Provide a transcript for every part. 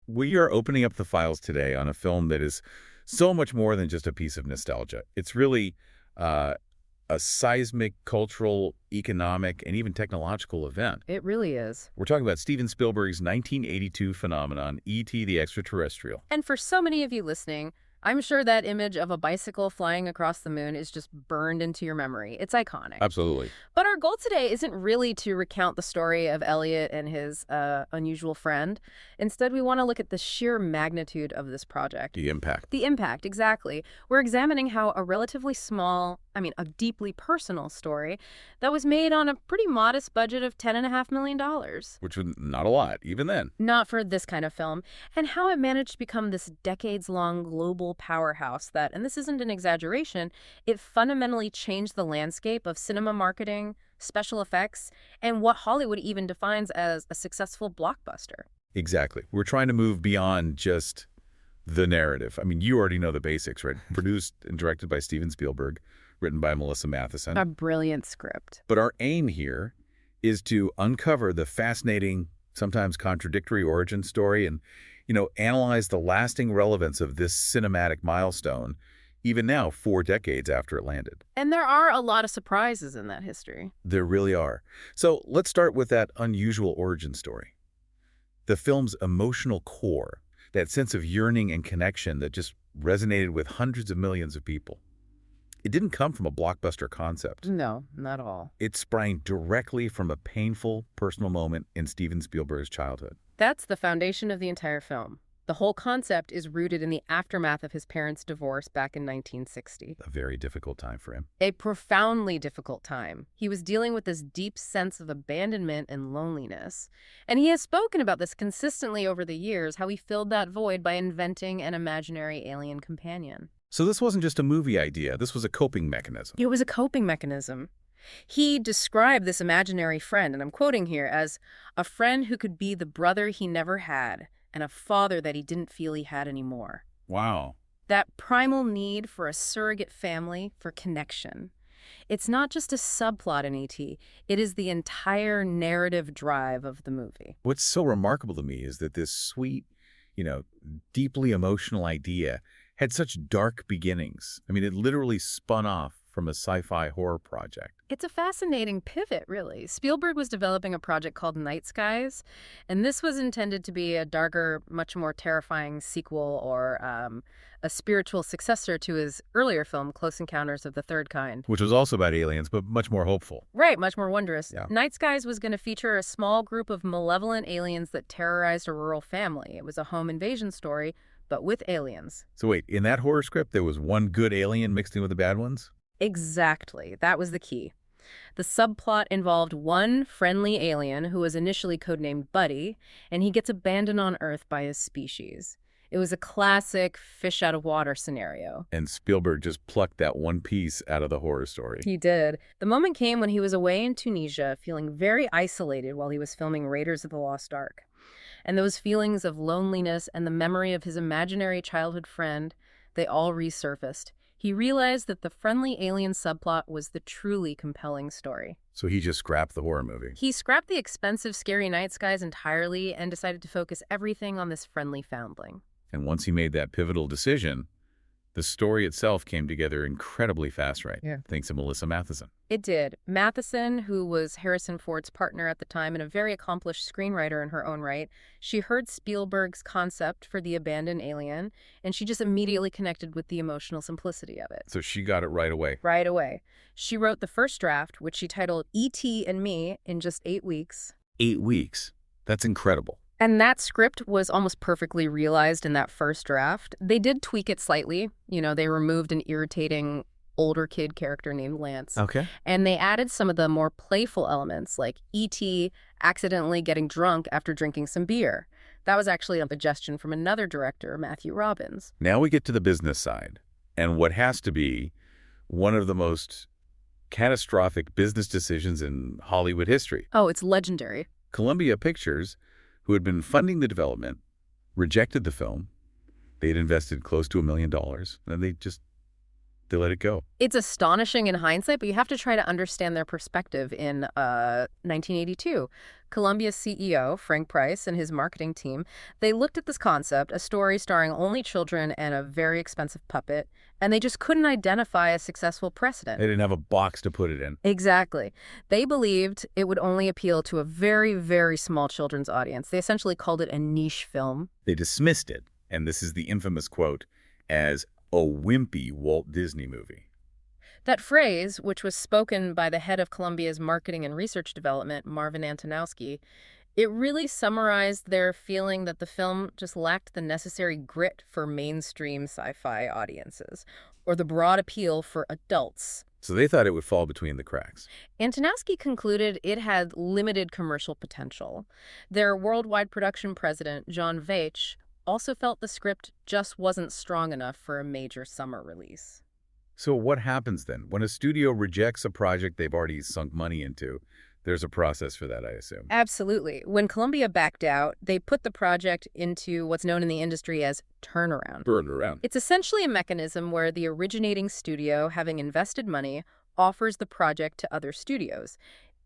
We are opening up the files today on a film that is so much more than just a piece of nostalgia. It's really uh, a seismic cultural, economic, and even technological event. It really is. We're talking about Steven Spielberg's 1982 phenomenon, E.T. the Extraterrestrial. And for so many of you listening, I'm sure that image of a bicycle flying across the moon is just burned into your memory. It's iconic. Absolutely. But our goal today isn't really to recount the story of Elliot and his unusual friend. Instead, we want to look at the sheer magnitude of this project. The impact. The impact, exactly. We're examining how a relatively small, a deeply personal story that was made on a pretty modest budget of $10.5 million. Which was not a lot, even then. Not for this kind of film, and how it managed to become this decades-long global powerhouse that, and this isn't an exaggeration, it fundamentally changed the landscape of cinema marketing, special effects, and what Hollywood even defines as a successful blockbuster. Exactly. We're trying to move beyond just the narrative. I mean, you already know the basics, right? Produced and directed by Steven Spielberg, written by Melissa Matheson. A brilliant script. But our aim here is to uncover the fascinating, sometimes contradictory origin story and, analyze the lasting relevance of this cinematic milestone, even now, 4 decades after it landed. And there are a lot of surprises in that history. There really are. So let's start with that unusual origin story. The film's emotional core, that sense of yearning and connection that just resonated with hundreds of millions of people. It didn't come from a blockbuster concept. No, not all. It sprang directly from a painful, personal moment in Steven Spielberg's childhood. That's the foundation of the entire film. The whole concept is rooted in the aftermath of his parents' divorce back in 1960. A very difficult time for him. A profoundly difficult time. He was dealing with this deep sense of abandonment and loneliness. And he has spoken about this consistently over the years, how he filled that void by inventing an imaginary alien companion. So this wasn't just a movie idea. This was a coping mechanism. It was a coping mechanism. He described this imaginary friend, and I'm quoting here, as a friend who could be the brother he never had and a father that he didn't feel he had anymore. Wow. That primal need for a surrogate family, for connection. It's not just a subplot in E.T., it is the entire narrative drive of the movie. What's so remarkable to me is that this sweet, deeply emotional idea had such dark beginnings. I mean, it literally spun off from a sci-fi horror project. It's a fascinating pivot, really. Spielberg was developing a project called Night Skies, and this was intended to be a darker, much more terrifying sequel or a spiritual successor to his earlier film, Close Encounters of the Third Kind. Which was also about aliens, but much more hopeful. Right, much more wondrous. Yeah. Night Skies was going to feature a small group of malevolent aliens that terrorized a rural family. It was a home invasion story, but with aliens. So wait, in that horror script, there was one good alien mixed in with the bad ones? Exactly. That was the key. The subplot involved one friendly alien who was initially codenamed Buddy, and he gets abandoned on Earth by his species. It was a classic fish-out-of-water scenario. And Spielberg just plucked that one piece out of the horror story. He did. The moment came when he was away in Tunisia, feeling very isolated while he was filming Raiders of the Lost Ark. And those feelings of loneliness and the memory of his imaginary childhood friend, they all resurfaced. He realized that the friendly alien subplot was the truly compelling story. So he just scrapped the horror movie. He scrapped the expensive, scary night skies entirely and decided to focus everything on this friendly foundling. And once he made that pivotal decision, the story itself came together incredibly fast, right? Yeah. Thanks to Melissa Matheson. It did. Matheson, who was Harrison Ford's partner at the time and a very accomplished screenwriter in her own right, she heard Spielberg's concept for the abandoned alien, and she just immediately connected with the emotional simplicity of it. So she got it right away. Right away. She wrote the first draft, which she titled E.T. and Me, in just 8 weeks. 8 weeks. That's incredible. And that script was almost perfectly realized in that first draft. They did tweak it slightly. They removed an irritating older kid character named Lance. Okay. And they added some of the more playful elements, like E.T. accidentally getting drunk after drinking some beer. That was actually a suggestion from another director, Matthew Robbins. Now we get to the business side, and what has to be one of the most catastrophic business decisions in Hollywood history. Oh, it's legendary. Columbia Pictures, who had been funding the development, rejected the film. They had invested close to $1 million, and they let it go. It's astonishing in hindsight, but you have to try to understand their perspective in 1982. Columbia's CEO, Frank Price, and his marketing team, they looked at this concept, a story starring only children and a very expensive puppet, and they just couldn't identify a successful precedent. They didn't have a box to put it in. Exactly. They believed it would only appeal to a very, very small children's audience. They essentially called it a niche film. They dismissed it, and this is the infamous quote, as a wimpy Walt Disney movie. That phrase, which was spoken by the head of Columbia's marketing and research development, Marvin Antonowski, it really summarized their feeling that the film just lacked the necessary grit for mainstream sci-fi audiences, or the broad appeal for adults. So they thought it would fall between the cracks. Antonowski concluded it had limited commercial potential. Their worldwide production president, John Veitch, also felt the script just wasn't strong enough for a major summer release. So what happens then? When a studio rejects a project they've already sunk money into, there's a process for that, I assume. Absolutely. When Columbia backed out, they put the project into what's known in the industry as turnaround. Burn around. It's essentially a mechanism where the originating studio, having invested money, offers the project to other studios.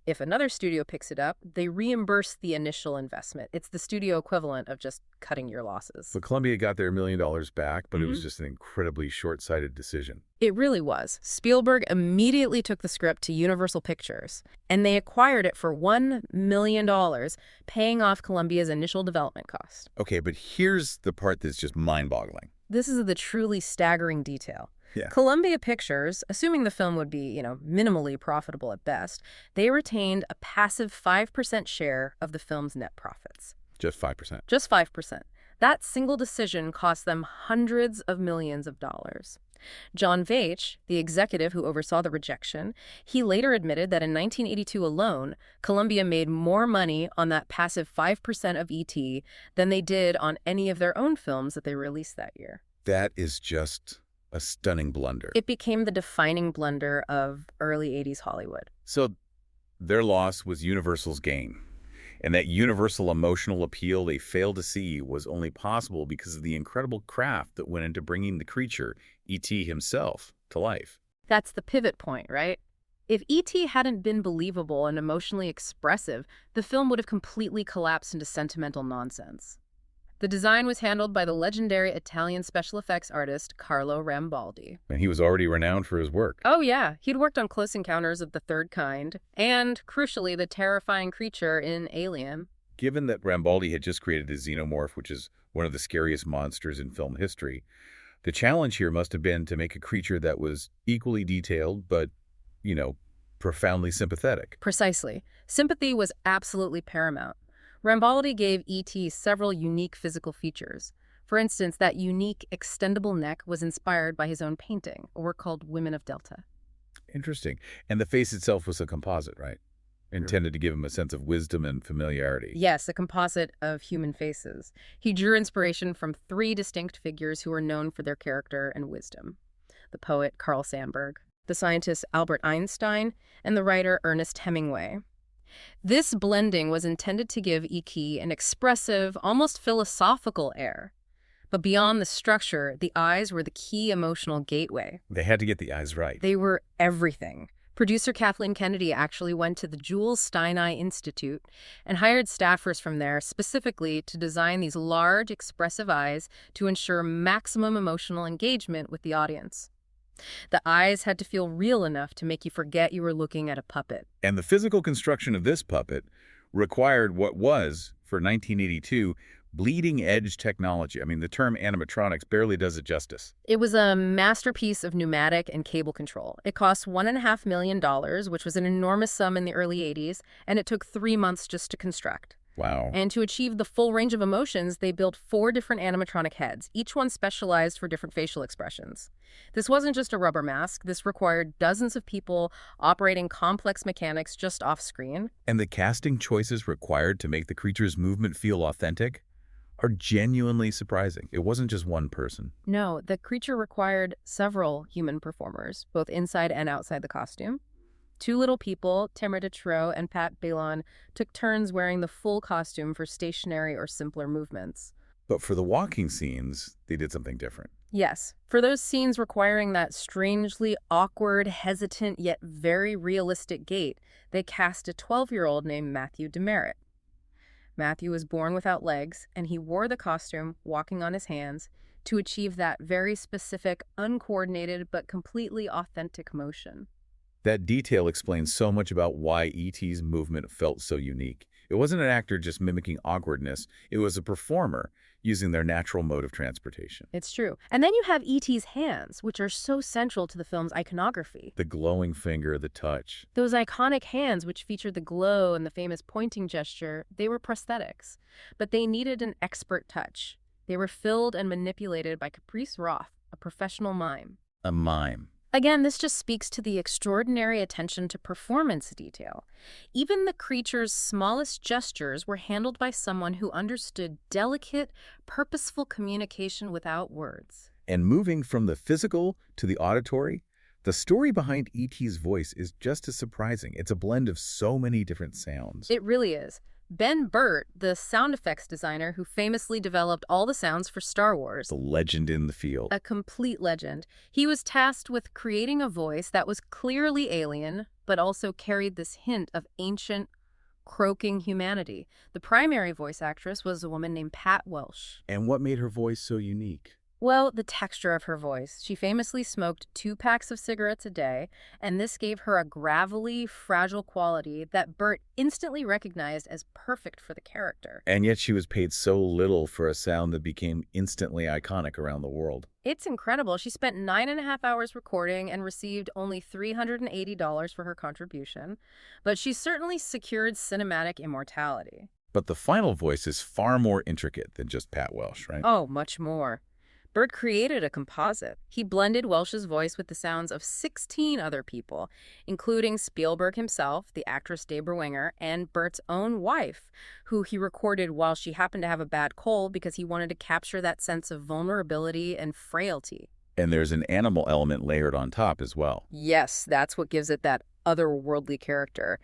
If another studio picks it up, they reimburse the initial investment. It's the studio equivalent of just cutting your losses. So Columbia got their $1 million back, but it was just an incredibly short-sighted decision. It really was. Spielberg immediately took the script to Universal Pictures, and they acquired it for $1 million, paying off Columbia's initial development cost. Okay, but here's the part that's just mind-boggling. This is the truly staggering detail. Yeah. Columbia Pictures, assuming the film would be, minimally profitable at best, they retained a passive 5% share of the film's net profits. Just 5%. Just 5%. That single decision cost them hundreds of millions of dollars. John Veitch, the executive who oversaw the rejection, he later admitted that in 1982 alone, Columbia made more money on that passive 5% of E.T. than they did on any of their own films that they released that year. That is just a stunning blunder. It became the defining blunder of early 80s Hollywood. So their loss was Universal's gain. And that universal emotional appeal they failed to see was only possible because of the incredible craft that went into bringing the creature, E.T. himself, to life. That's the pivot point, right? If E.T. hadn't been believable and emotionally expressive, the film would have completely collapsed into sentimental nonsense. The design was handled by the legendary Italian special effects artist Carlo Rambaldi. And he was already renowned for his work. Oh yeah, he'd worked on Close Encounters of the Third Kind, and, crucially, the terrifying creature in Alien. Given that Rambaldi had just created a xenomorph, which is one of the scariest monsters in film history, the challenge here must have been to make a creature that was equally detailed, but, profoundly sympathetic. Precisely. Sympathy was absolutely paramount. Rambaldi gave E.T. several unique physical features. For instance, that unique extendable neck was inspired by his own painting, a work called Women of Delta. Interesting. And the face itself was a composite, right? Intended to give him a sense of wisdom and familiarity. Yes, a composite of human faces. He drew inspiration from 3 distinct figures who were known for their character and wisdom: the poet Carl Sandburg, the scientist Albert Einstein, and the writer Ernest Hemingway. This blending was intended to give E.T. an expressive, almost philosophical air. But beyond the structure, the eyes were the key emotional gateway. They had to get the eyes right. They were everything. Producer Kathleen Kennedy actually went to the Jules Stein Eye Institute and hired staffers from there specifically to design these large, expressive eyes to ensure maximum emotional engagement with the audience. The eyes had to feel real enough to make you forget you were looking at a puppet. And the physical construction of this puppet required what was, for 1982, bleeding-edge technology. I mean, the term animatronics barely does it justice. It was a masterpiece of pneumatic and cable control. It cost $1.5 million, which was an enormous sum in the early 80s, and it took 3 months just to construct. Wow. And to achieve the full range of emotions, they built 4 different animatronic heads, each one specialized for different facial expressions. This wasn't just a rubber mask. This required dozens of people operating complex mechanics just off-screen. And the casting choices required to make the creature's movement feel authentic are genuinely surprising. It wasn't just one person. No, the creature required several human performers, both inside and outside the costume. 2 little people, Tamara Detroit and Pat Balon, took turns wearing the full costume for stationary or simpler movements. But for the walking scenes, they did something different. Yes, for those scenes requiring that strangely awkward, hesitant, yet very realistic gait, they cast a 12-year-old named Matthew Demerit. Matthew was born without legs, and he wore the costume, walking on his hands, to achieve that very specific, uncoordinated, but completely authentic motion. That detail explains so much about why E.T.'s movement felt so unique. It wasn't an actor just mimicking awkwardness. It was a performer using their natural mode of transportation. It's true. And then you have E.T.'s hands, which are so central to the film's iconography. The glowing finger, the touch. Those iconic hands, which featured the glow and the famous pointing gesture, they were prosthetics. But they needed an expert touch. They were filled and manipulated by Caprice Roth, a professional mime. A mime. Again, this just speaks to the extraordinary attention to performance detail. Even the creature's smallest gestures were handled by someone who understood delicate, purposeful communication without words. And moving from the physical to the auditory, the story behind E.T.'s voice is just as surprising. It's a blend of so many different sounds. It really is. Ben Burtt, the sound effects designer who famously developed all the sounds for Star Wars, The legend in the field. a complete legend, he was tasked with creating a voice that was clearly alien, but also carried this hint of ancient, croaking humanity. The primary voice actress was a woman named Pat Welsh. And what made her voice so unique? Well, the texture of her voice. She famously smoked 2 packs of cigarettes a day, and this gave her a gravelly, fragile quality that Burt instantly recognized as perfect for the character. And yet she was paid so little for a sound that became instantly iconic around the world. It's incredible. She spent 9.5 hours recording and received only $380 for her contribution, but she certainly secured cinematic immortality. But the final voice is far more intricate than just Pat Welsh, right? Oh, much more. Burt created a composite. He blended Welsh's voice with the sounds of 16 other people, including Spielberg himself, the actress Debra Winger, and Burt's own wife, who he recorded while she happened to have a bad cold because he wanted to capture that sense of vulnerability and frailty. And there's an animal element layered on top as well. Yes, that's what gives it that otherworldly character.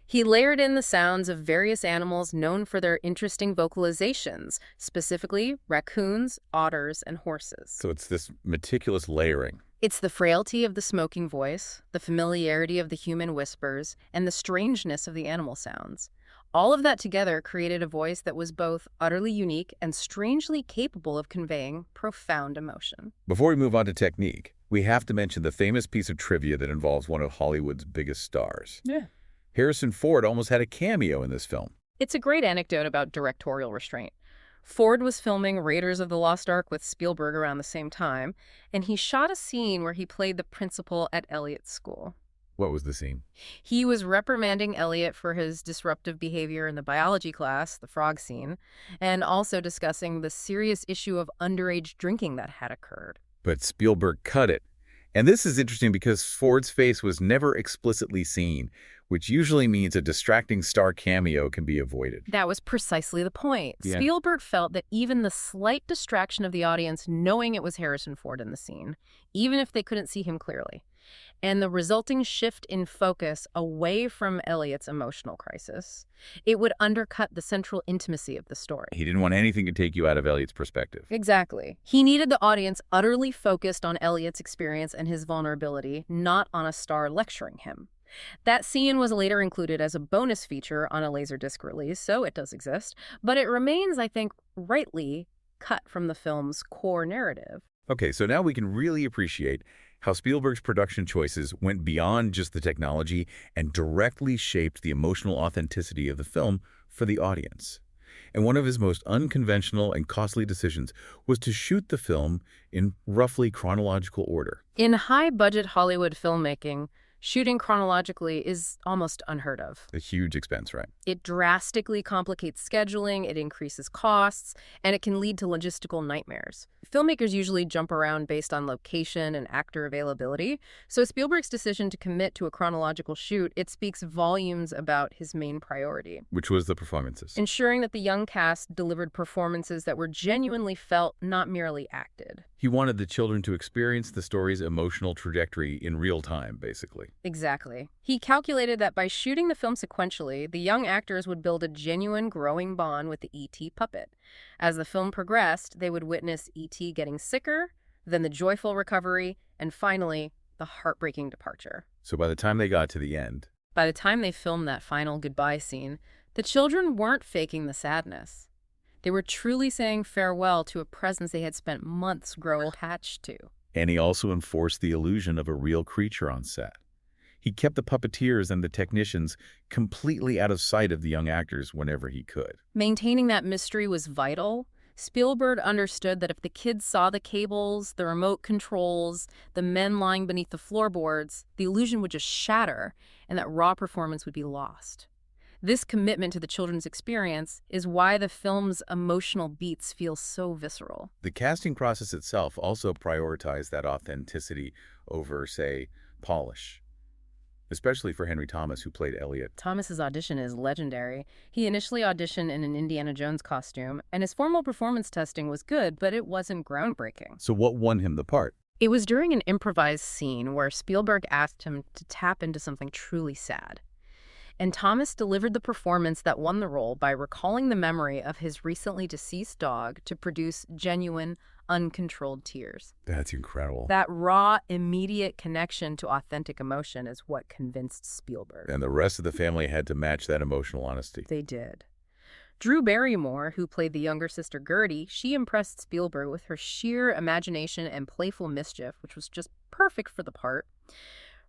He layered in the sounds of various animals known for their interesting vocalizations, specifically raccoons, otters, and horses. So it's this meticulous layering. It's the frailty of the smoking voice, the familiarity of the human whispers, and the strangeness of the animal sounds. All of that together created a voice that was both utterly unique and strangely capable of conveying profound emotion. Before we move on to technique, we have to mention the famous piece of trivia that involves one of Hollywood's biggest stars. Yeah. Harrison Ford almost had a cameo in this film. It's a great anecdote about directorial restraint. Ford was filming Raiders of the Lost Ark with Spielberg around the same time, and he shot a scene where he played the principal at Elliot's school. What was the scene? He was reprimanding Elliot for his disruptive behavior in the biology class, the frog scene, and also discussing the serious issue of underage drinking that had occurred. But Spielberg cut it. And this is interesting because Ford's face was never explicitly seen, which usually means a distracting star cameo can be avoided. That was precisely the point. Yeah. Spielberg felt that even the slight distraction of the audience knowing it was Harrison Ford in the scene, even if they couldn't see him clearly, and the resulting shift in focus away from Elliot's emotional crisis, it would undercut the central intimacy of the story. He didn't want anything to take you out of Elliot's perspective. Exactly. He needed the audience utterly focused on Elliot's experience and his vulnerability, not on a star lecturing him. That scene was later included as a bonus feature on a Laserdisc release, so it does exist, but it remains, I think, rightly cut from the film's core narrative. Okay, so now we can really appreciate how Spielberg's production choices went beyond just the technology and directly shaped the emotional authenticity of the film for the audience. And one of his most unconventional and costly decisions was to shoot the film in roughly chronological order. In high-budget Hollywood filmmaking, shooting chronologically is almost unheard of. A huge expense, right? It drastically complicates scheduling, it increases costs, and it can lead to logistical nightmares. Filmmakers usually jump around based on location and actor availability, so Spielberg's decision to commit to a chronological shoot, it speaks volumes about his main priority. Which was the performances. Ensuring that the young cast delivered performances that were genuinely felt, not merely acted. He wanted the children to experience the story's emotional trajectory in real time, basically. Exactly. He calculated that by shooting the film sequentially, the young actors would build a genuine growing bond with the E.T. puppet. As the film progressed, they would witness E.T. getting sicker, then the joyful recovery, and finally, the heartbreaking departure. So by the time they got to the end, By the time they filmed that final goodbye scene, The children weren't faking the sadness. They were truly saying farewell to a presence they had spent months growing attached to. And he also enforced the illusion of a real creature on set. He kept the puppeteers and the technicians completely out of sight of the young actors whenever he could. Maintaining that mystery was vital. Spielberg understood that if the kids saw the cables, the remote controls, the men lying beneath the floorboards, the illusion would just shatter, and that raw performance would be lost. This commitment to the children's experience is why the film's emotional beats feel so visceral. The casting process itself also prioritized that authenticity over, say, polish, especially for Henry Thomas, who played Elliot. Thomas's audition is legendary. He initially auditioned in an Indiana Jones costume, and his formal performance testing was good, but it wasn't groundbreaking. So what won him the part? It was during an improvised scene where Spielberg asked him to tap into something truly sad. And Thomas delivered the performance that won the role by recalling the memory of his recently deceased dog to produce genuine, uncontrolled tears. That's incredible. That raw, immediate connection to authentic emotion is what convinced Spielberg. And the rest of the family had to match that emotional honesty. They did. Drew Barrymore, who played the younger sister Gertie, she impressed Spielberg with her sheer imagination and playful mischief, which was just perfect for the part.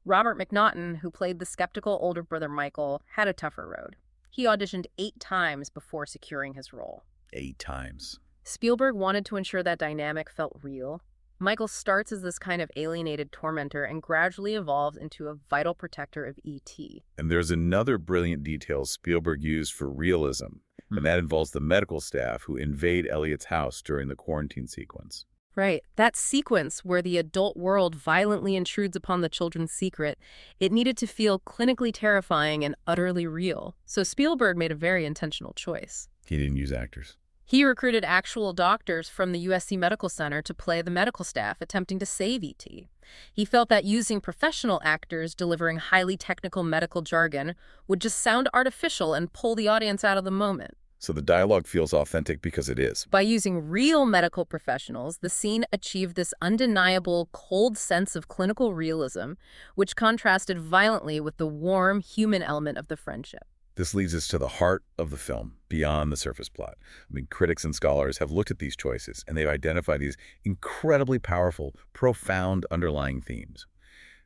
Robert McNaughton, who played the skeptical older brother Michael, had a tougher road. He auditioned 8 times before securing his role. 8 times. Spielberg wanted to ensure that dynamic felt real. Michael starts as this kind of alienated tormentor and gradually evolves into a vital protector of E.T. And there's another brilliant detail Spielberg used for realism, and that involves the medical staff who invade Elliot's house during the quarantine sequence. Right. That sequence where the adult world violently intrudes upon the children's secret, it needed to feel clinically terrifying and utterly real. So Spielberg made a very intentional choice. He didn't use actors. He recruited actual doctors from the USC Medical Center to play the medical staff attempting to save E.T. He felt that using professional actors delivering highly technical medical jargon would just sound artificial and pull the audience out of the moment. So the dialogue feels authentic because it is. By using real medical professionals, the scene achieved this undeniable, cold sense of clinical realism, which contrasted violently with the warm, human element of the friendship. This leads us to the heart of the film, beyond the surface plot. I mean, critics and scholars have looked at these choices, and they've identified these incredibly powerful, profound underlying themes.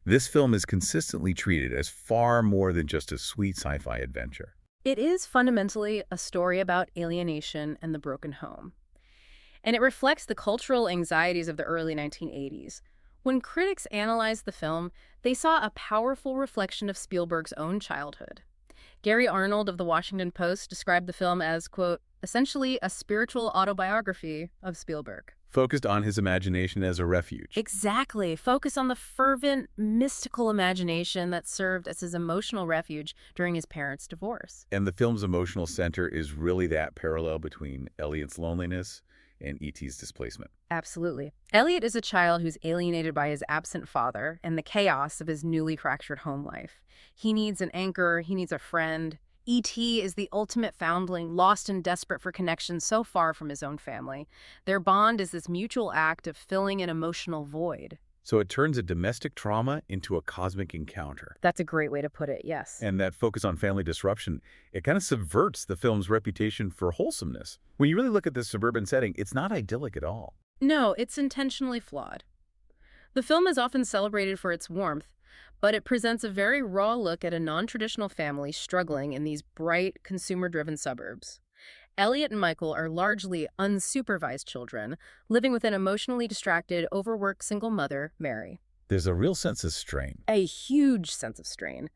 This film is consistently treated as far more than just a sweet sci-fi adventure. It is fundamentally a story about alienation and the broken home. And it reflects the cultural anxieties of the early 1980s. When critics analyzed the film, they saw a powerful reflection of Spielberg's own childhood. Gary Arnold of the Washington Post described the film as, quote, essentially a spiritual autobiography of Spielberg. Focused on his imagination as a refuge. Exactly. Focus on the fervent, mystical imagination that served as his emotional refuge during his parents' divorce. And the film's emotional center is really that parallel between Elliot's loneliness and E.T.'s displacement. Absolutely. Elliot is a child who's alienated by his absent father and the chaos of his newly fractured home life. He needs an anchor, he needs a friend. E.T. is the ultimate foundling, lost and desperate for connection so far from his own family. Their bond is this mutual act of filling an emotional void. So it turns a domestic trauma into a cosmic encounter. That's a great way to put it, yes. And that focus on family disruption, it kind of subverts the film's reputation for wholesomeness. When you really look at this suburban setting, it's not idyllic at all. No, it's intentionally flawed. The film is often celebrated for its warmth, but it presents a very raw look at a non-traditional family struggling in these bright, consumer-driven suburbs. Elliot and Michael are largely unsupervised children, living with an emotionally distracted, overworked single mother, Mary. There's a real sense of strain. A huge sense of strain.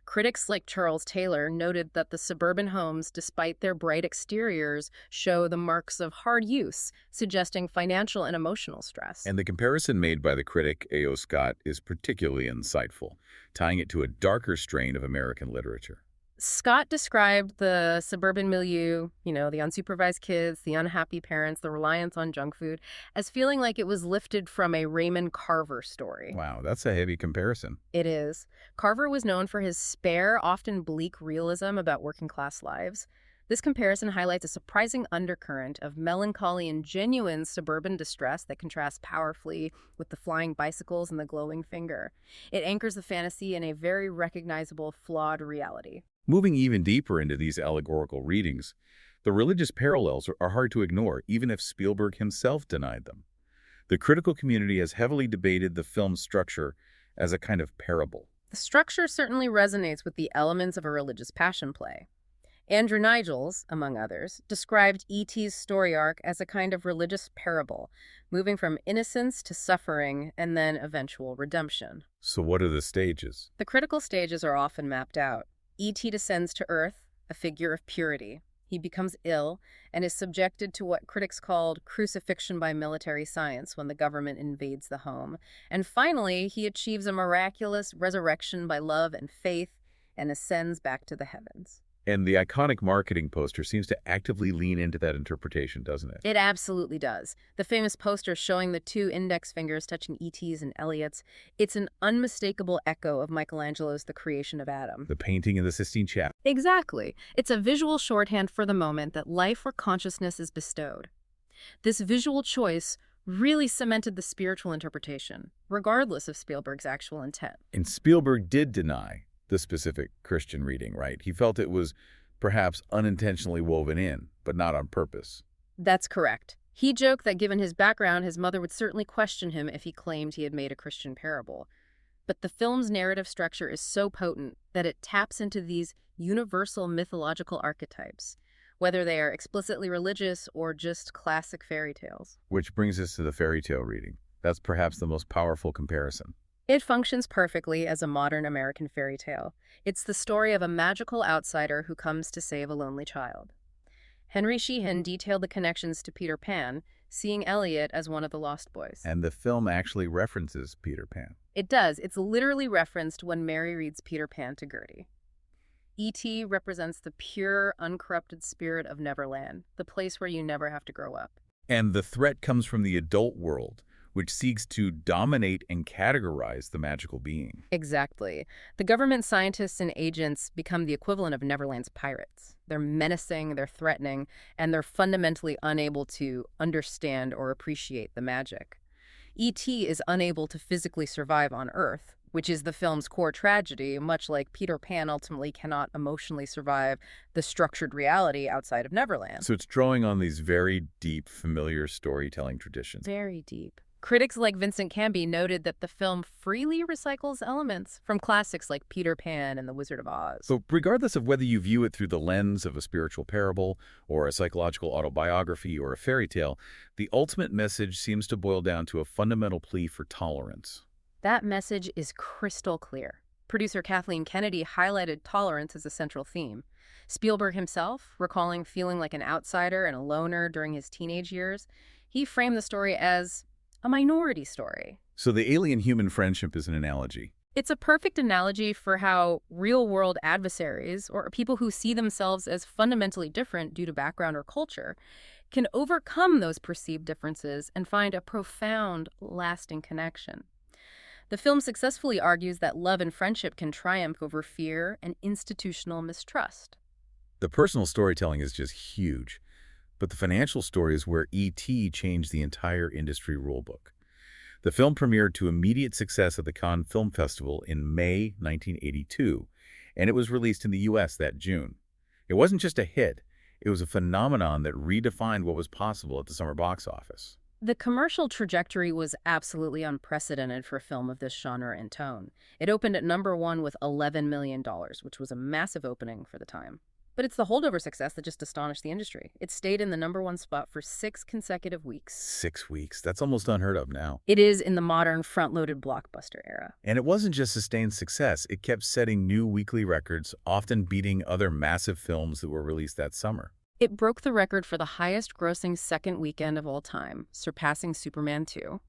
Critics like Charles Taylor noted that the suburban homes, despite their bright exteriors, show the marks of hard use, suggesting financial and emotional stress. And the comparison made by the critic A.O. Scott is particularly insightful, tying it to a darker strain of American literature. Scott described the suburban milieu, the unsupervised kids, the unhappy parents, the reliance on junk food, as feeling like it was lifted from a Raymond Carver story. Wow, that's a heavy comparison. It is. Carver was known for his spare, often bleak realism about working-class lives. This comparison highlights a surprising undercurrent of melancholy and genuine suburban distress that contrasts powerfully with the flying bicycles and the glowing finger. It anchors the fantasy in a very recognizable, flawed reality. Moving even deeper into these allegorical readings, the religious parallels are hard to ignore, even if Spielberg himself denied them. The critical community has heavily debated the film's structure as a kind of parable. The structure certainly resonates with the elements of a religious passion play. Andrew Nigels, among others, described E.T.'s story arc as a kind of religious parable, moving from innocence to suffering and then eventual redemption. So what are the stages? The critical stages are often mapped out. E.T. descends to Earth, a figure of purity. He becomes ill and is subjected to what critics called crucifixion by military science when the government invades the home. And finally, he achieves a miraculous resurrection by love and faith and ascends back to the heavens. And the iconic marketing poster seems to actively lean into that interpretation, doesn't it? It absolutely does. The famous poster showing the two index fingers touching E.T.'s and Elliot's, it's an unmistakable echo of Michelangelo's The Creation of Adam. The painting in the Sistine Chapel. Exactly. It's a visual shorthand for the moment that life or consciousness is bestowed. This visual choice really cemented the spiritual interpretation, regardless of Spielberg's actual intent. And Spielberg did deny the specific Christian reading, right? He felt it was perhaps unintentionally woven in, but not on purpose. That's correct. He joked that given his background, his mother would certainly question him if he claimed he had made a Christian parable. But the film's narrative structure is so potent that it taps into these universal mythological archetypes, whether they are explicitly religious or just classic fairy tales. Which brings us to the fairy tale reading. That's perhaps the most powerful comparison. It functions perfectly as a modern American fairy tale. It's the story of a magical outsider who comes to save a lonely child. Henry Sheehan detailed the connections to Peter Pan, seeing Elliot as one of the Lost Boys. And the film actually references Peter Pan. It does. It's literally referenced when Mary reads Peter Pan to Gertie. E.T. represents the pure, uncorrupted spirit of Neverland, the place where you never have to grow up. And the threat comes from the adult world, which seeks to dominate and categorize the magical being. Exactly. The government scientists and agents become the equivalent of Neverland's pirates. They're menacing, they're threatening, and they're fundamentally unable to understand or appreciate the magic. E.T. is unable to physically survive on Earth, which is the film's core tragedy, much like Peter Pan ultimately cannot emotionally survive the structured reality outside of Neverland. So it's drawing on these very deep, familiar storytelling traditions. Very deep. Critics like Vincent Canby noted that the film freely recycles elements from classics like Peter Pan and The Wizard of Oz. So regardless of whether you view it through the lens of a spiritual parable or a psychological autobiography or a fairy tale, the ultimate message seems to boil down to a fundamental plea for tolerance. That message is crystal clear. Producer Kathleen Kennedy highlighted tolerance as a central theme. Spielberg himself, recalling feeling like an outsider and a loner during his teenage years, he framed the story as a minority story. So the alien-human friendship is an analogy. It's a perfect analogy for how real-world adversaries, or people who see themselves as fundamentally different due to background or culture, can overcome those perceived differences and find a profound, lasting connection. The film successfully argues that love and friendship can triumph over fear and institutional mistrust. The personal storytelling is just huge. But the financial story is where E.T. changed the entire industry rulebook. The film premiered to immediate success at the Cannes Film Festival in May 1982, and it was released in the U.S. that June. It wasn't just a hit, it was a phenomenon that redefined what was possible at the summer box office. The commercial trajectory was absolutely unprecedented for a film of this genre and tone. It opened at #1 with $11 million, which was a massive opening for the time. But it's the holdover success that just astonished the industry. It stayed in the #1 spot for 6 consecutive weeks. 6 weeks. That's almost unheard of now. It is in the modern front-loaded blockbuster era. And it wasn't just sustained success. It kept setting new weekly records, often beating other massive films that were released that summer. It broke the record for the highest-grossing second weekend of all time, surpassing Superman 2.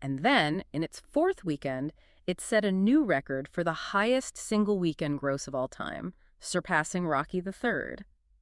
And then, in its fourth weekend, it set a new record for the highest single weekend gross of all time, surpassing Rocky III.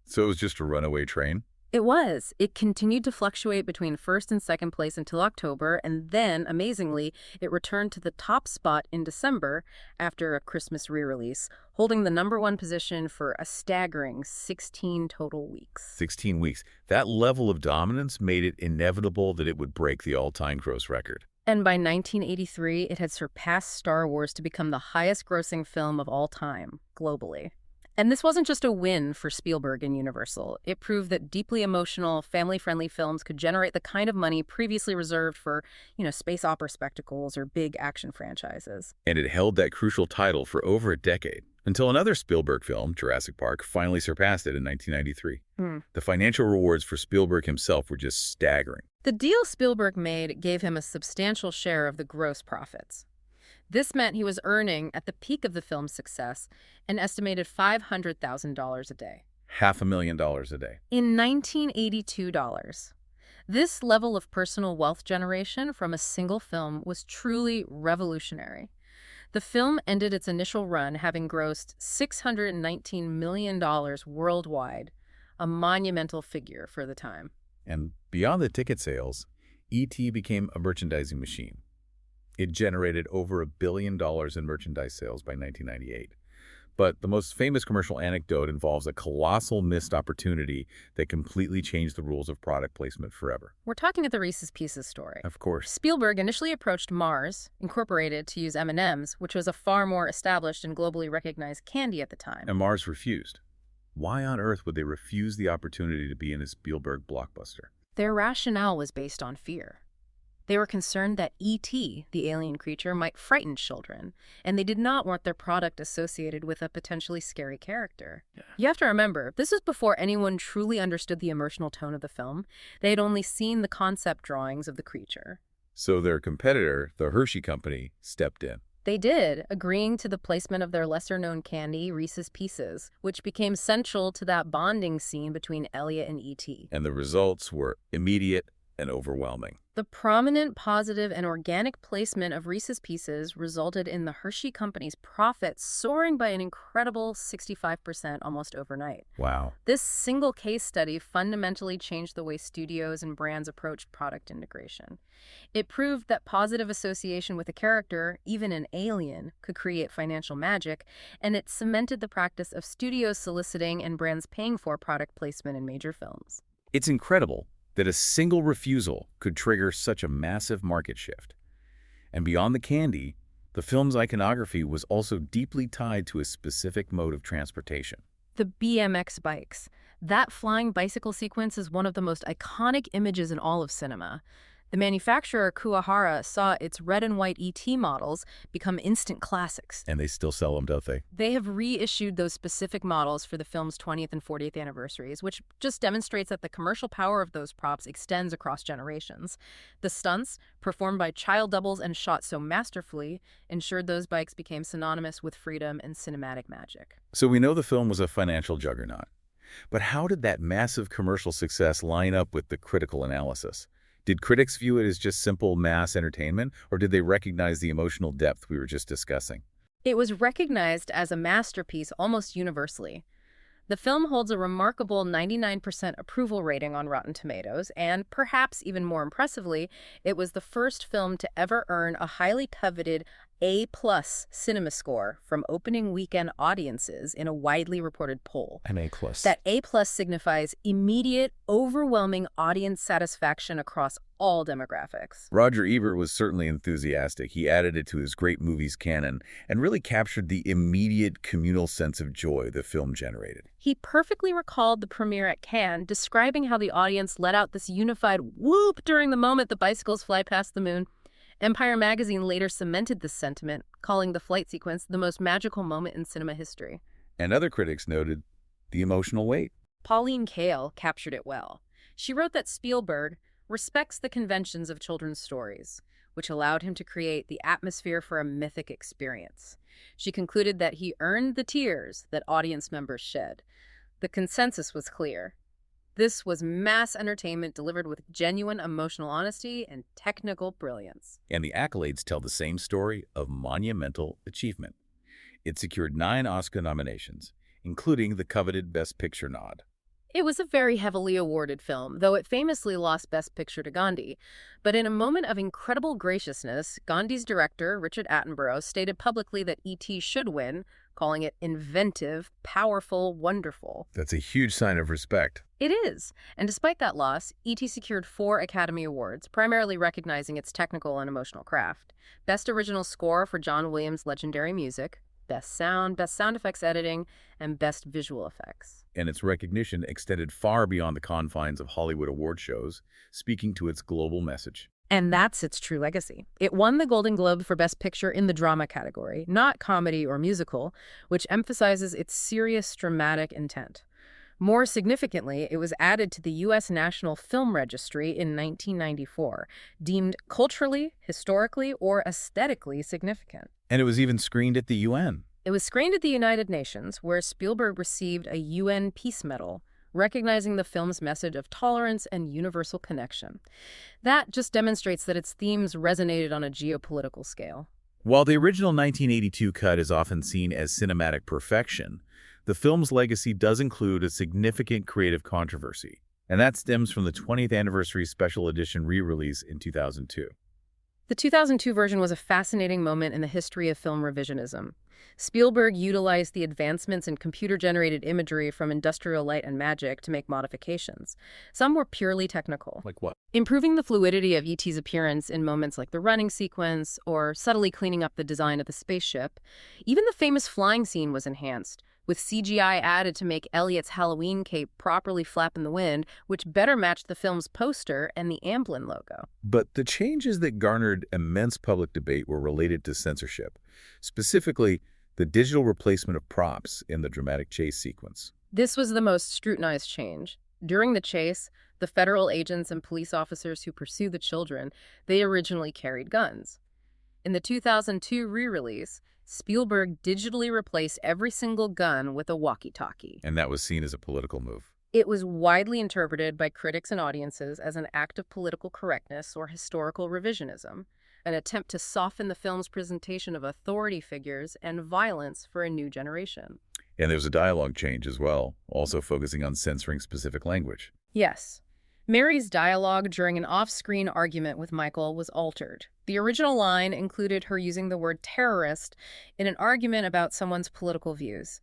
So it was just a runaway train? It was. It continued to fluctuate between first and second place until October, and then, amazingly, it returned to the top spot in December after a Christmas re-release, holding the #1 position for a staggering 16 total weeks. 16 weeks. That level of dominance made it inevitable that it would break the all-time gross record. And by 1983, it had surpassed Star Wars to become the highest-grossing film of all time, globally. And this wasn't just a win for Spielberg and Universal. It proved that deeply emotional, family-friendly films could generate the kind of money previously reserved for, space opera spectacles or big action franchises. And it held that crucial title for over a decade, until another Spielberg film, Jurassic Park, finally surpassed it in 1993. The financial rewards for Spielberg himself were just staggering. The deal Spielberg made gave him a substantial share of the gross profits. This meant he was earning, at the peak of the film's success, an estimated $500,000 a day. $500,000 a day. In 1982 dollars. This level of personal wealth generation from a single film was truly revolutionary. The film ended its initial run having grossed $619 million worldwide, a monumental figure for the time. And beyond the ticket sales, E.T. became a merchandising machine. It generated over $1 billion in merchandise sales by 1998. But the most famous commercial anecdote involves a colossal missed opportunity that completely changed the rules of product placement forever. We're talking at the Reese's Pieces story. Of course. Spielberg initially approached Mars, Incorporated, to use M&Ms, which was a far more established and globally recognized candy at the time. And Mars refused. Why on earth would they refuse the opportunity to be in a Spielberg blockbuster? Their rationale was based on fear. They were concerned that E.T., the alien creature, might frighten children, and they did not want their product associated with a potentially scary character. Yeah. You have to remember, this was before anyone truly understood the emotional tone of the film. They had only seen the concept drawings of the creature. So their competitor, the Hershey Company, stepped in. They did, agreeing to the placement of their lesser-known candy, Reese's Pieces, which became central to that bonding scene between Elliot and E.T. And the results were immediate and overwhelming. The prominent, positive, and organic placement of Reese's Pieces resulted in the Hershey Company's profits soaring by an incredible 65% almost overnight. Wow. This single case study fundamentally changed the way studios and brands approached product integration. It proved that positive association with a character, even an alien, could create financial magic, and it cemented the practice of studios soliciting and brands paying for product placement in major films. It's incredible that a single refusal could trigger such a massive market shift. And beyond the candy, the film's iconography was also deeply tied to a specific mode of transportation. The BMX bikes. That flying bicycle sequence is one of the most iconic images in all of cinema. The manufacturer, Kuwahara, saw its red and white ET models become instant classics. And they still sell them, don't they? They have reissued those specific models for the film's 20th and 40th anniversaries, which just demonstrates that the commercial power of those props extends across generations. The stunts, performed by child doubles and shot so masterfully, ensured those bikes became synonymous with freedom and cinematic magic. So we know the film was a financial juggernaut. But how did that massive commercial success line up with the critical analysis? Did critics view it as just simple mass entertainment, or did they recognize the emotional depth we were just discussing? It was recognized as a masterpiece almost universally. The film holds a remarkable 99% approval rating on Rotten Tomatoes, and perhaps even more impressively, it was the first film to ever earn a highly coveted A+ cinema score from opening weekend audiences in a widely reported poll. An A+. That A+ signifies immediate, overwhelming audience satisfaction across all demographics. Roger Ebert was certainly enthusiastic. He added it to his great movies canon and really captured the immediate communal sense of joy the film generated. He perfectly recalled the premiere at Cannes, describing how the audience let out this unified whoop during the moment the bicycles fly past the moon. Empire magazine later cemented this sentiment, calling the flight sequence the most magical moment in cinema history. And other critics noted the emotional weight. Pauline Kael captured it well. She wrote that Spielberg respects the conventions of children's stories, which allowed him to create the atmosphere for a mythic experience. She concluded that he earned the tears that audience members shed. The consensus was clear. This was mass entertainment delivered with genuine emotional honesty and technical brilliance. And the accolades tell the same story of monumental achievement. It secured 9 Oscar nominations, including the coveted Best Picture nod. It was a very heavily awarded film, though it famously lost Best Picture to Gandhi. But in a moment of incredible graciousness, Gandhi's director, Richard Attenborough, stated publicly that E.T. should win, calling it inventive, powerful, wonderful. That's a huge sign of respect. It is. And despite that loss, E.T. secured 4 Academy Awards, primarily recognizing its technical and emotional craft. Best Original Score for John Williams' legendary music, Best sound effects editing, and best visual effects. And its recognition extended far beyond the confines of Hollywood award shows, speaking to its global message. And that's its true legacy. It won the Golden Globe for Best Picture in the drama category, not comedy or musical, which emphasizes its serious dramatic intent. More significantly, it was added to the U.S. National Film Registry in 1994, deemed culturally, historically, or aesthetically significant. And it was even screened at the UN. It was screened at the United Nations, where Spielberg received a UN Peace Medal, recognizing the film's message of tolerance and universal connection. That just demonstrates that its themes resonated on a geopolitical scale. While the original 1982 cut is often seen as cinematic perfection, the film's legacy does include a significant creative controversy, and that stems from the 20th anniversary special edition re-release in 2002. The 2002 version was a fascinating moment in the history of film revisionism. Spielberg utilized the advancements in computer-generated imagery from Industrial Light and Magic to make modifications. Some were purely technical, Like what? improving the fluidity of E.T.'s appearance in moments like the running sequence or subtly cleaning up the design of the spaceship. Even the famous flying scene was enhanced, with CGI added to make Elliot's Halloween cape properly flap in the wind, which better matched the film's poster and the Amblin logo. But the changes that garnered immense public debate were related to censorship, specifically the digital replacement of props in the dramatic chase sequence. This was the most scrutinized change. During the chase, the federal agents and police officers who pursue the children, they originally carried guns. In the 2002 re-release, Spielberg digitally replaced every single gun with a walkie-talkie. And that was seen as a political move. It was widely interpreted by critics and audiences as an act of political correctness or historical revisionism, an attempt to soften the film's presentation of authority figures and violence for a new generation. And there was a dialogue change as well, also focusing on censoring specific language. Yes. Mary's dialogue during an off-screen argument with Michael was altered. The original line included her using the word terrorist in an argument about someone's political views.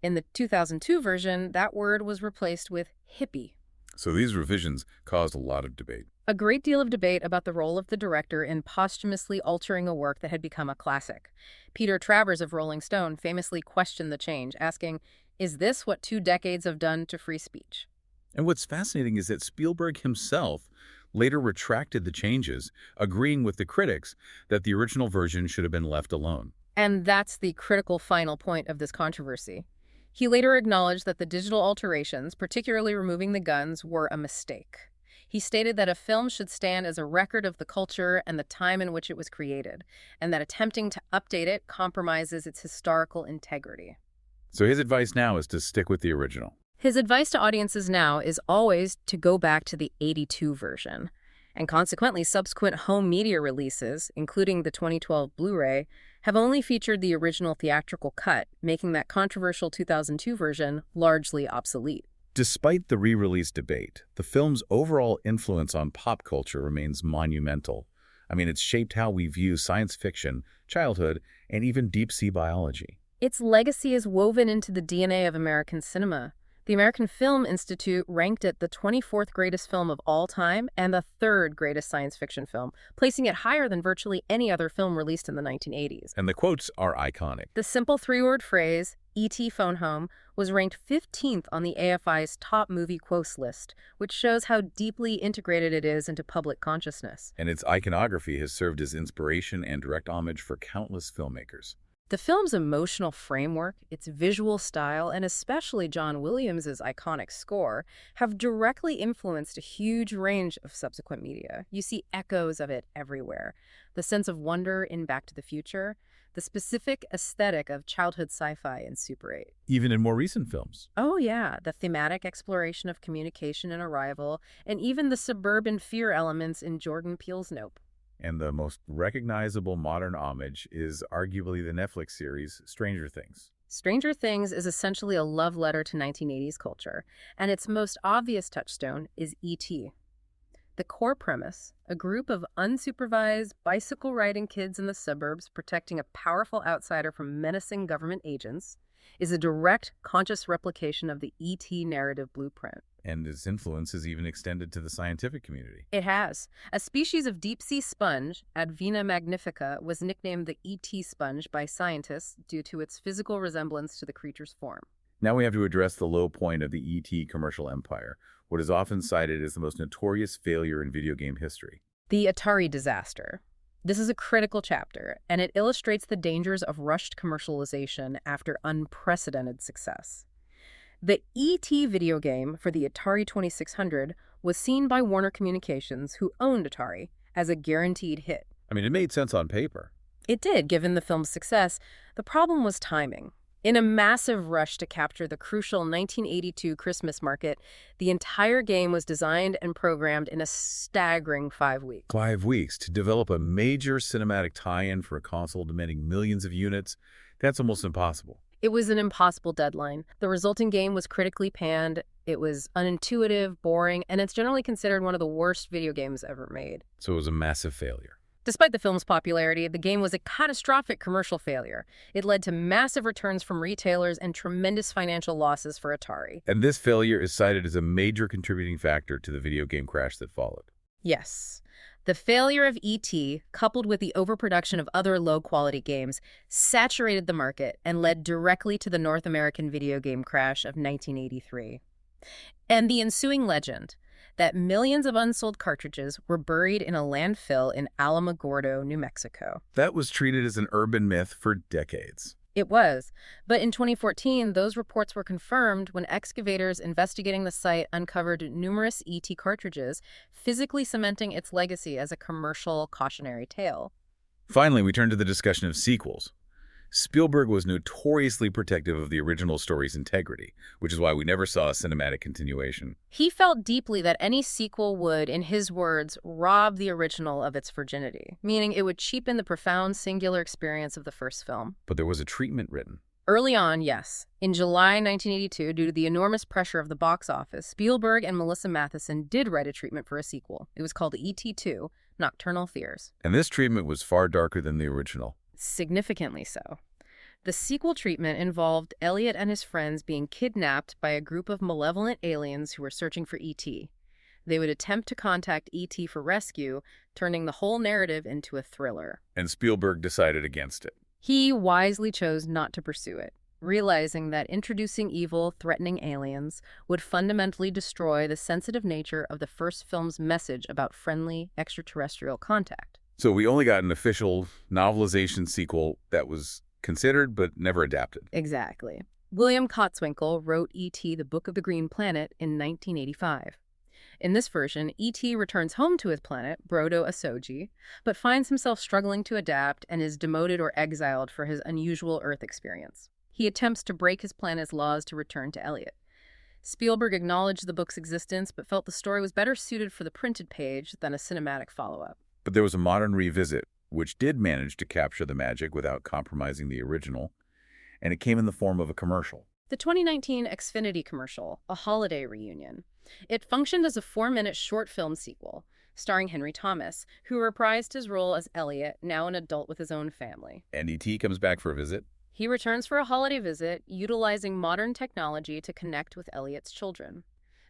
In the 2002 version, that word was replaced with hippie. So these revisions caused a lot of debate. A great deal of debate about the role of the director in posthumously altering a work that had become a classic. Peter Travers of Rolling Stone famously questioned the change, asking, "Is this what 2 decades have done to free speech?" And what's fascinating is that Spielberg himself later retracted the changes, agreeing with the critics that the original version should have been left alone. And that's the critical final point of this controversy. He later acknowledged that the digital alterations, particularly removing the guns, were a mistake. He stated that a film should stand as a record of the culture and the time in which it was created, and that attempting to update it compromises its historical integrity. So his advice now is to stick with the original. His advice to audiences now is always to go back to the '82 version, and consequently subsequent home media releases, including the 2012 Blu-ray, have only featured the original theatrical cut, making that controversial 2002 version largely obsolete. Despite the re-release debate, the film's overall influence on pop culture remains monumental. I mean, it's shaped how we view science fiction, childhood, and even deep-sea biology. Its legacy is woven into the DNA of American cinema. The American Film Institute ranked it the 24th greatest film of all time and the 3rd greatest science fiction film, placing it higher than virtually any other film released in the 1980s. And the quotes are iconic. The simple 3-word phrase, "E.T. Phone Home," was ranked 15th on the AFI's top movie quotes list, which shows how deeply integrated it is into public consciousness. And its iconography has served as inspiration and direct homage for countless filmmakers. The film's emotional framework, its visual style, and especially John Williams's iconic score have directly influenced a huge range of subsequent media. You see echoes of it everywhere. The sense of wonder in Back to the Future, the specific aesthetic of childhood sci-fi in Super 8. Even in more recent films. Oh yeah, the thematic exploration of communication in Arrival, and even the suburban fear elements in Jordan Peele's Nope. And the most recognizable modern homage is arguably the Netflix series Stranger Things. Stranger Things is essentially a love letter to 1980s culture, and its most obvious touchstone is E.T. The core premise, a group of unsupervised, bicycle-riding kids in the suburbs protecting a powerful outsider from menacing government agents, is a direct, conscious replication of the E.T. narrative blueprint. And its influence is even extended to the scientific community. It has. A species of deep-sea sponge, Advena magnifica, was nicknamed the E.T. sponge by scientists due to its physical resemblance to the creature's form. Now we have to address the low point of the E.T. commercial empire, what is often cited as the most notorious failure in video game history. The Atari disaster. This is a critical chapter, and it illustrates the dangers of rushed commercialization after unprecedented success. The E.T. video game for the Atari 2600 was seen by Warner Communications, who owned Atari, as a guaranteed hit. I mean, it made sense on paper. It did, given the film's success. The problem was timing. In a massive rush to capture the crucial 1982 Christmas market, the entire game was designed and programmed in a staggering 5 weeks. 5 weeks to develop a major cinematic tie-in for a console demanding millions of units, that's almost impossible. It was an impossible deadline. The resulting game was critically panned, it was unintuitive, boring, and it's generally considered one of the worst video games ever made. So it was a massive failure. Despite the film's popularity, the game was a catastrophic commercial failure. It led to massive returns from retailers and tremendous financial losses for Atari. And this failure is cited as a major contributing factor to the video game crash that followed. Yes. The failure of E.T., coupled with the overproduction of other low-quality games, saturated the market and led directly to the North American video game crash of 1983. And the ensuing legend that millions of unsold cartridges were buried in a landfill in Alamogordo, New Mexico. That was treated as an urban myth for decades. It was. But in 2014, those reports were confirmed when excavators investigating the site uncovered numerous E.T. cartridges, physically cementing its legacy as a commercial cautionary tale. Finally, we turn to the discussion of sequels. Spielberg was notoriously protective of the original story's integrity, which is why we never saw a cinematic continuation. He felt deeply that any sequel would, in his words, rob the original of its virginity, meaning it would cheapen the profound singular experience of the first film. But there was a treatment written. Early on, yes. In July 1982, due to the enormous pressure of the box office, Spielberg and Melissa Matheson did write a treatment for a sequel. It was called E.T. 2, Nocturnal Fears. And this treatment was far darker than the original. Significantly so. The sequel treatment involved Elliot and his friends being kidnapped by a group of malevolent aliens who were searching for E.T. They would attempt to contact E.T. for rescue, turning the whole narrative into a thriller. And Spielberg decided against it. He wisely chose not to pursue it, realizing that introducing evil, threatening aliens would fundamentally destroy the sensitive nature of the first film's message about friendly, extraterrestrial contact. So we only got an official novelization sequel that was considered but never adapted. Exactly. William Kotzwinkle wrote E.T. The Book of the Green Planet in 1985. In this version, E.T. returns home to his planet, Brodo Asoji, but finds himself struggling to adapt and is demoted or exiled for his unusual Earth experience. He attempts to break his planet's laws to return to Elliot. Spielberg acknowledged the book's existence but felt the story was better suited for the printed page than a cinematic follow-up. But there was a modern revisit, which did manage to capture the magic without compromising the original, and it came in the form of a commercial. The 2019 Xfinity commercial, a holiday reunion. It functioned as a 4-minute short film sequel, starring Henry Thomas, who reprised his role as Elliot, now an adult with his own family. And E.T. comes back for a visit. He returns for a holiday visit, utilizing modern technology to connect with Elliot's children.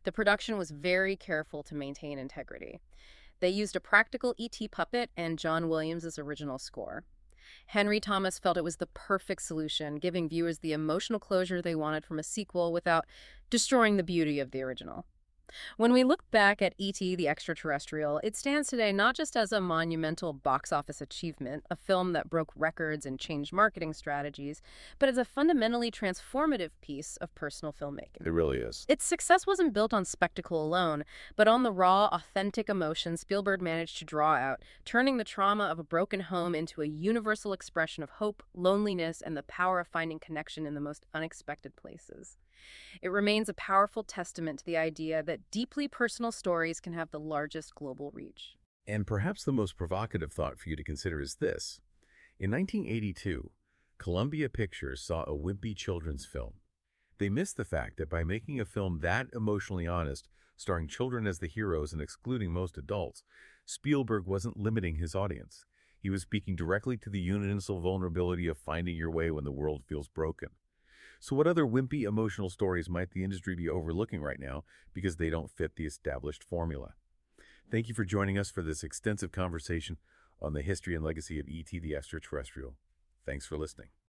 The production was very careful to maintain integrity. They used a practical E.T. puppet and John Williams' original score. Henry Thomas felt it was the perfect solution, giving viewers the emotional closure they wanted from a sequel without destroying the beauty of the original. When we look back at E.T. the Extra-Terrestrial, it stands today not just as a monumental box office achievement, a film that broke records and changed marketing strategies, but as a fundamentally transformative piece of personal filmmaking. It really is. Its success wasn't built on spectacle alone, but on the raw, authentic emotion Spielberg managed to draw out, turning the trauma of a broken home into a universal expression of hope, loneliness, and the power of finding connection in the most unexpected places. It remains a powerful testament to the idea that deeply personal stories can have the largest global reach. And perhaps the most provocative thought for you to consider is this. In 1982, Columbia Pictures saw a wimpy children's film. They missed the fact that by making a film that emotionally honest, starring children as the heroes and excluding most adults, Spielberg wasn't limiting his audience. He was speaking directly to the universal vulnerability of finding your way when the world feels broken. So what other wimpy emotional stories might the industry be overlooking right now because they don't fit the established formula? Thank you for joining us for this extensive conversation on the history and legacy of E.T. the Extraterrestrial. Thanks for listening.